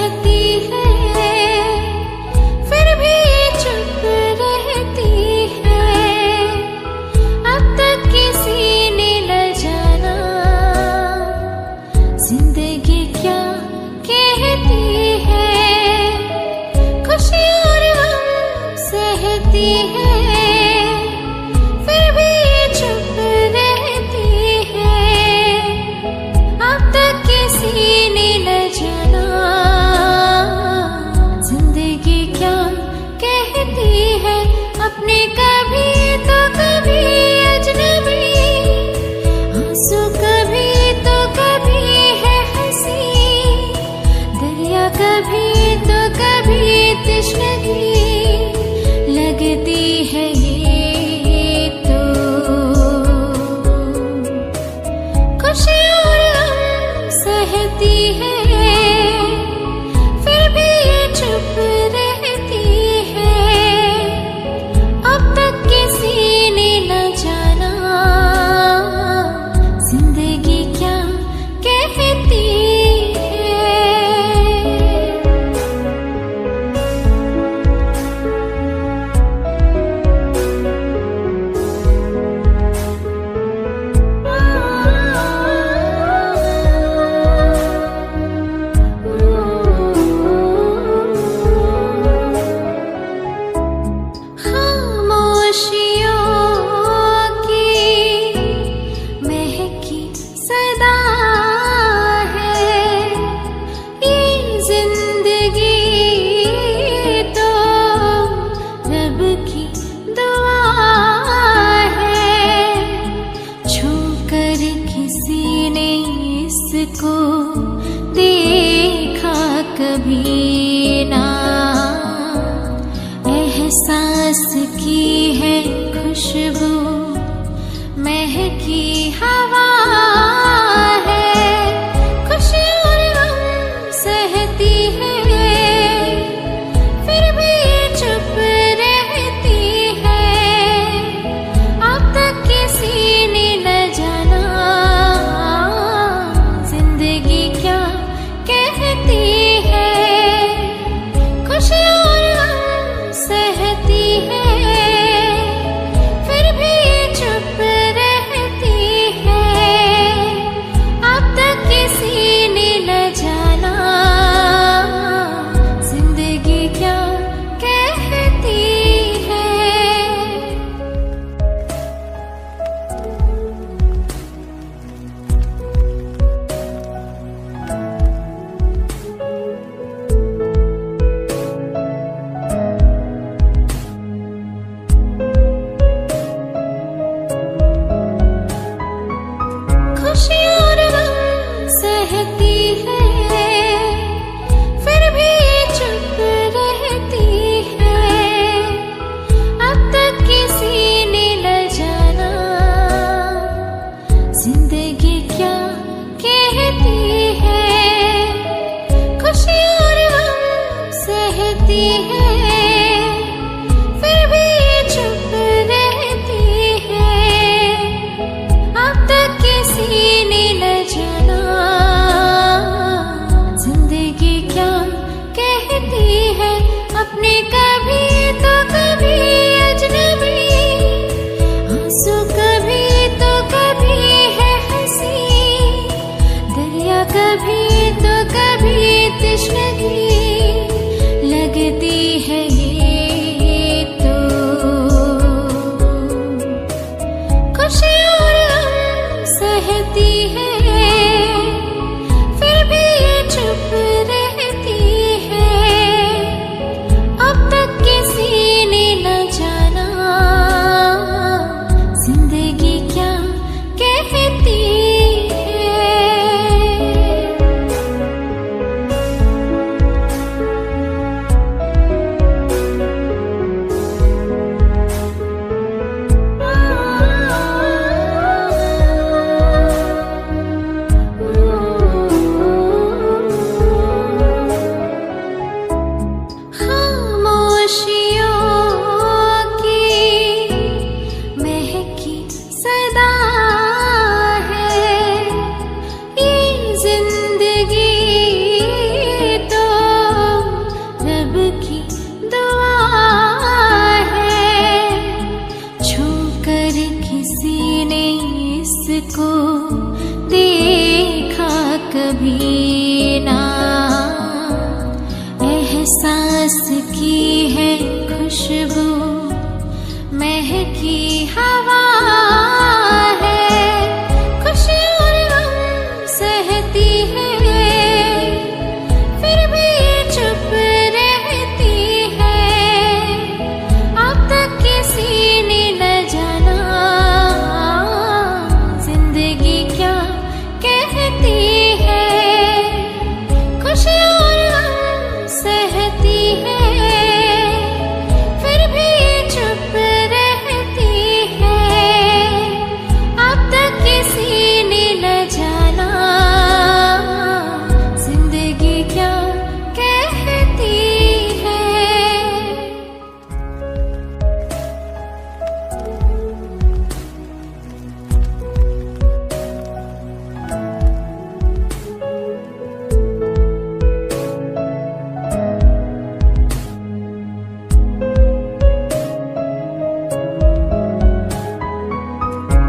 सहती है, फिर भी ये चुप रहती है। अब तक किसी ने न जाना जिंदगी क्या कहती है। खुशी और गम सहती है, फिर भी ये चुप रहती है। अब तक किसी ने न जाना जिंदगी क्या कहती है। अपने कभी तो कभी अजनबी, आंसू कभी तो कभी है हंसी, दरिया कभी तो कभी तश्नगी लगती है ये तो। खुशी और गम सहती है, फिर भी ये चुप रहती है। अब तक किसी ने न जाना जिंदगी क्या कहती है। खामोशियों की महकी सदा है ये जिंदगी तो रब की दुआ है। छूकर किसी ने इसको देखा कभी ना, एहसास की है खुशबू महकी हवा है। खुशी और गम सहती है, फिर भी ये चुप रहती है। अब तक किसी ने न जाना जिंदगी क्या कहती है। खुशी और गम सहती है, फिर भी ये चुप रहती है। अब तक किसी ने न जाना जिंदगी क्या कहती है। खुशी और गम सहती है, फिर भी ये चुप रहती है। अब तक किसी ने न जाना जिंदगी क्या कहती है। खुशी और गम सहती है, फिर भी ये चुप रहती है। अब तक किसी ने न जाना जिंदगी क्या कहती है। अपने कभी तो कभी अजनबी, आंसू कभी तो कभी है हंसी, दरिया कभी तो कभी तश्नगी लगती है ये तो। खुशी और गम सहती है, फिर भी ये चुप रहती है। अब तक किसी ने न जाना की है खुशबू, महकी हवा है, खुशी और गम सहती है, फिर भी ये चुप रहती है। अब तक किसी ने न जाना जिंदगी क्या कहती है, खुशी और गम सहती है, फिर भी ये चुप रहती है। अब तक किसी ने न जाना जिंदगी क्या कहती है।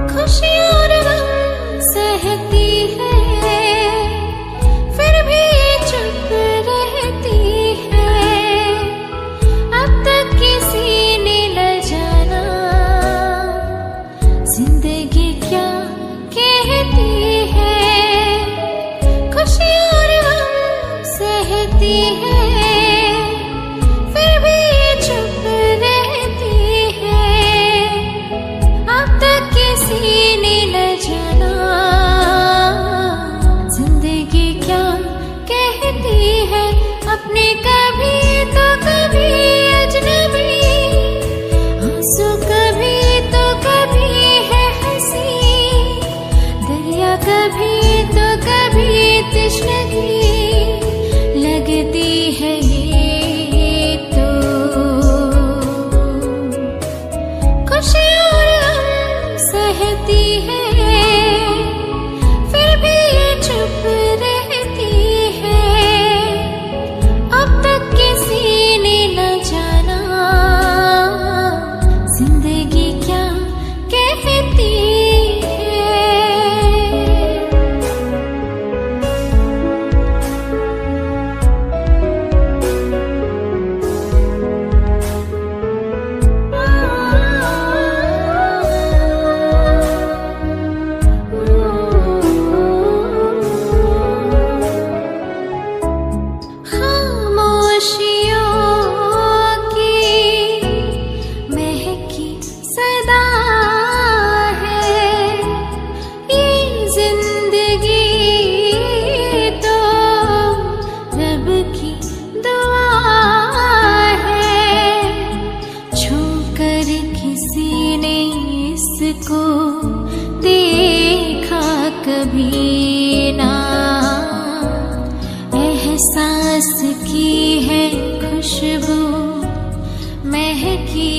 खुशी और गम सहती है, फिर भी ये चुप रहती है। अब तक किसी ने न जाना जिंदगी क्या कहती है, खुशी और गम सहती है, फिर भी ये चुप रहती है। अब तक किसी ने न जाना जिंदगी क्या कहती है। अपने कभी तो कभी अजनबी, आंसू कभी तो कभी है हंसी, दरिया कभी तो कभी तश्नगी लगती है ये तो। खुशी और गम सहती है, फिर भी ये चुप रहती है। अब तक किसी ने न जाना जिंदगी क्या कहती है। खामोशियों की महकी सदा है, ये जिंदगी तो रब की दुआ है। छूकर किसी ने इसको देखा कभी ना, एहसास की है खुशबू, महकी